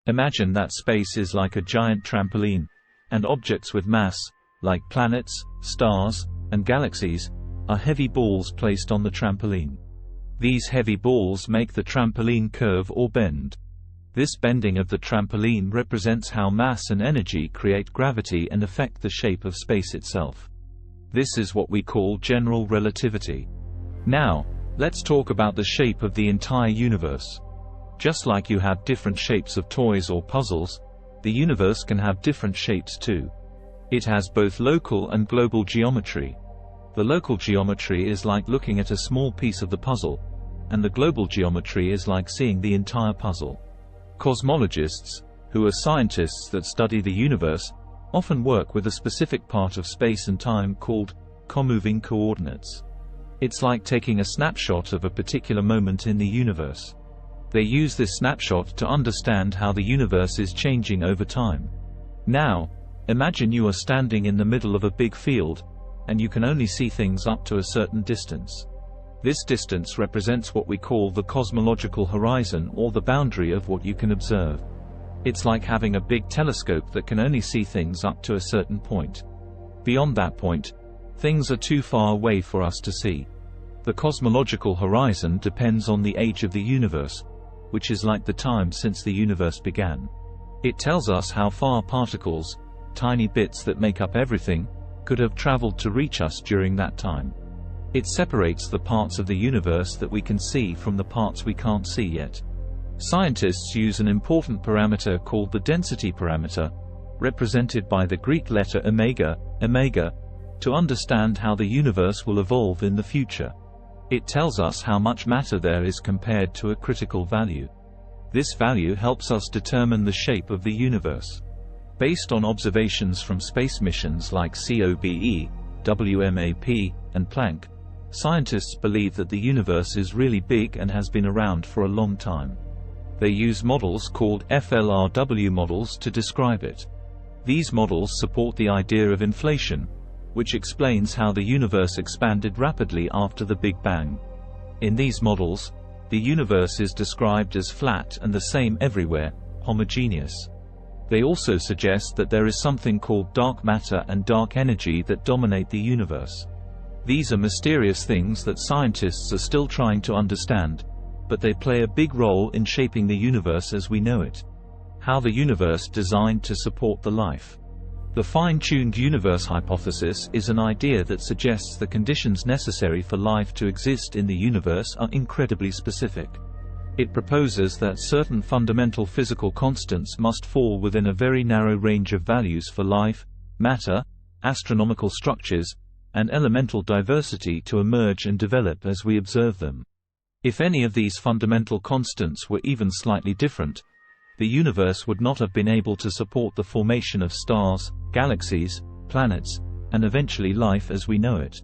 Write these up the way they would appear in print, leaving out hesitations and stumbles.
Imagine that space is like a giant trampoline, and objects with mass, like planets, stars, and galaxies, are heavy balls placed on the trampoline. These heavy balls make the trampoline curve or bend. This bending of the trampoline represents how mass and energy create gravity and affect the shape of space itself. This is what we call general relativity. Now, let's talk about the shape of the entire universe. Just like you have different shapes of toys or puzzles, the universe can have different shapes too. It has both local and global geometry. The local geometry is like looking at a small piece of the puzzle, and the global geometry is like seeing the entire puzzle. Cosmologists, who are scientists that study the universe, often work with a specific part of space and time called comoving coordinates. It's like taking a snapshot of a particular moment in the universe. They use this snapshot to understand how the universe is changing over time. Now, imagine you are standing in the middle of a big field, and you can only see things up to a certain distance. This distance represents what we call the cosmological horizon, or the boundary of what you can observe. It's like having a big telescope that can only see things up to a certain point. Beyond that point, things are too far away for us to see. The cosmological horizon depends on the age of the universe, which is like the time since the universe began. It tells us how far particles, tiny bits that make up everything, could have traveled to reach us during that time. It separates the parts of the universe that we can see from the parts we can't see yet. Scientists use an important parameter called the density parameter, represented by the Greek letter omega, to understand how the universe will evolve in the future. It tells us how much matter there is compared to a critical value. This value helps us determine the shape of the universe. Based on observations from space missions like COBE, WMAP, and Planck, scientists believe that the universe is really big and has been around for a long time. They use models called FLRW models to describe it. These models support the idea of inflation, which explains how the universe expanded rapidly after the Big Bang. In these models, the universe is described as flat and the same everywhere, homogeneous. They also suggest that there is something called dark matter and dark energy that dominate the universe. These are mysterious things that scientists are still trying to understand, but they play a big role in shaping the universe as we know it. How the universe designed to support the life. The fine-tuned universe hypothesis is an idea that suggests the conditions necessary for life to exist in the universe are incredibly specific. It proposes that certain fundamental physical constants must fall within a very narrow range of values for life, matter, astronomical structures, and elemental diversity to emerge and develop as we observe them. If any of these fundamental constants were even slightly different, the universe would not have been able to support the formation of stars, galaxies, planets, and eventually life as we know it.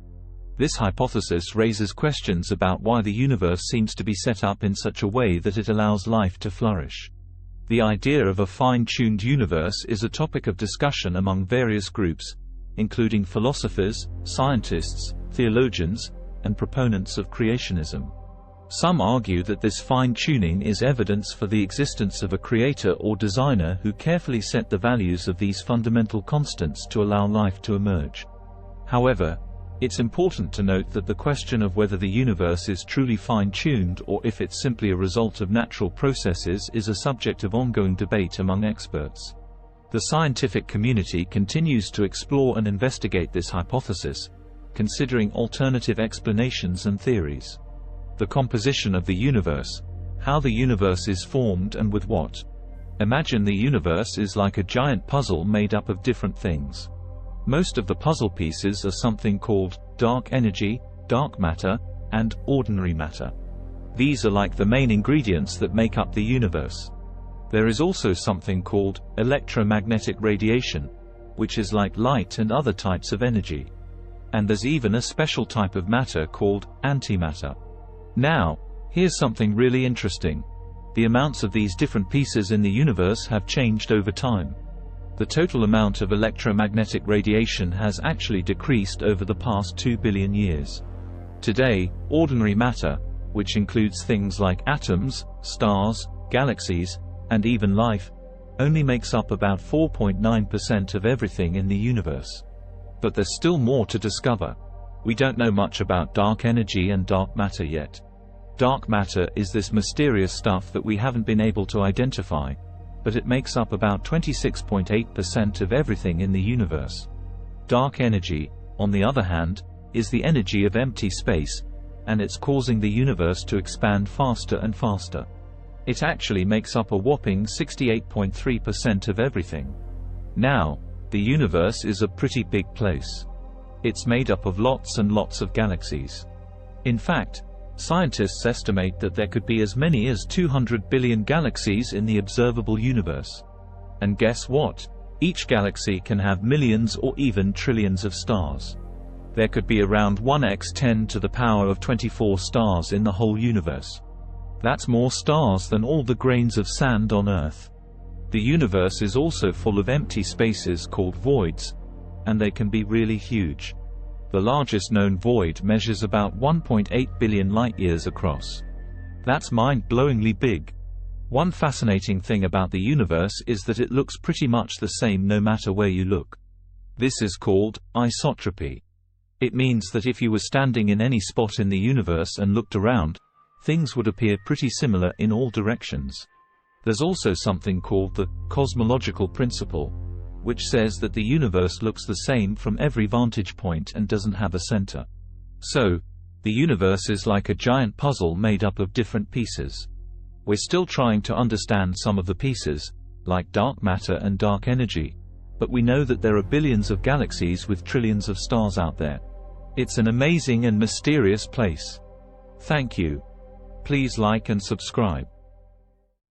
This hypothesis raises questions about why the universe seems to be set up in such a way that it allows life to flourish. The idea of a fine-tuned universe is a topic of discussion among various groups, including philosophers, scientists, theologians, and proponents of creationism. Some argue that this fine-tuning is evidence for the existence of a creator or designer who carefully set the values of these fundamental constants to allow life to emerge. However, it's important to note that the question of whether the universe is truly fine-tuned or if it's simply a result of natural processes is a subject of ongoing debate among experts. The scientific community continues to explore and investigate this hypothesis, considering alternative explanations and theories. The composition of the universe, how the universe is formed and with what. Imagine the universe is like a giant puzzle made up of different things. Most of the puzzle pieces are something called dark energy, dark matter, and ordinary matter. These are like the main ingredients that make up the universe. There is also something called electromagnetic radiation, which is like light and other types of energy. And there's even a special type of matter called antimatter. Now, here's something really interesting. The amounts of these different pieces in the universe have changed over time. The total amount of electromagnetic radiation has actually decreased over the past 2 billion years. Today, ordinary matter, which includes things like atoms, stars, galaxies, and even life, only makes up about 4.9% of everything in the universe. But there's still more to discover. We don't know much about dark energy and dark matter yet. Dark matter is this mysterious stuff that we haven't been able to identify, but it makes up about 26.8% of everything in the universe. Dark energy, on the other hand, is the energy of empty space, and it's causing the universe to expand faster and faster. It actually makes up a whopping 68.3% of everything. Now, the universe is a pretty big place. It's made up of lots and lots of galaxies. In fact, scientists estimate that there could be as many as 200 billion galaxies in the observable universe. And guess what? Each galaxy can have millions or even trillions of stars. There could be around 1 × 10⁻24 stars in the whole universe. That's more stars than all the grains of sand on Earth. The universe is also full of empty spaces called voids, and they can be really huge. The largest known void measures about 1.8 billion light-years across. That's mind-blowingly big. One fascinating thing about the universe is that it looks pretty much the same no matter where you look. This is called isotropy. It means that if you were standing in any spot in the universe and looked around, things would appear pretty similar in all directions. There's also something called the cosmological principle, which says that the universe looks the same from every vantage point and doesn't have a center. So, the universe is like a giant puzzle made up of different pieces. We're still trying to understand some of the pieces, like dark matter and dark energy, but we know that there are billions of galaxies with trillions of stars out there. It's an amazing and mysterious place. Thank you. Please like and subscribe.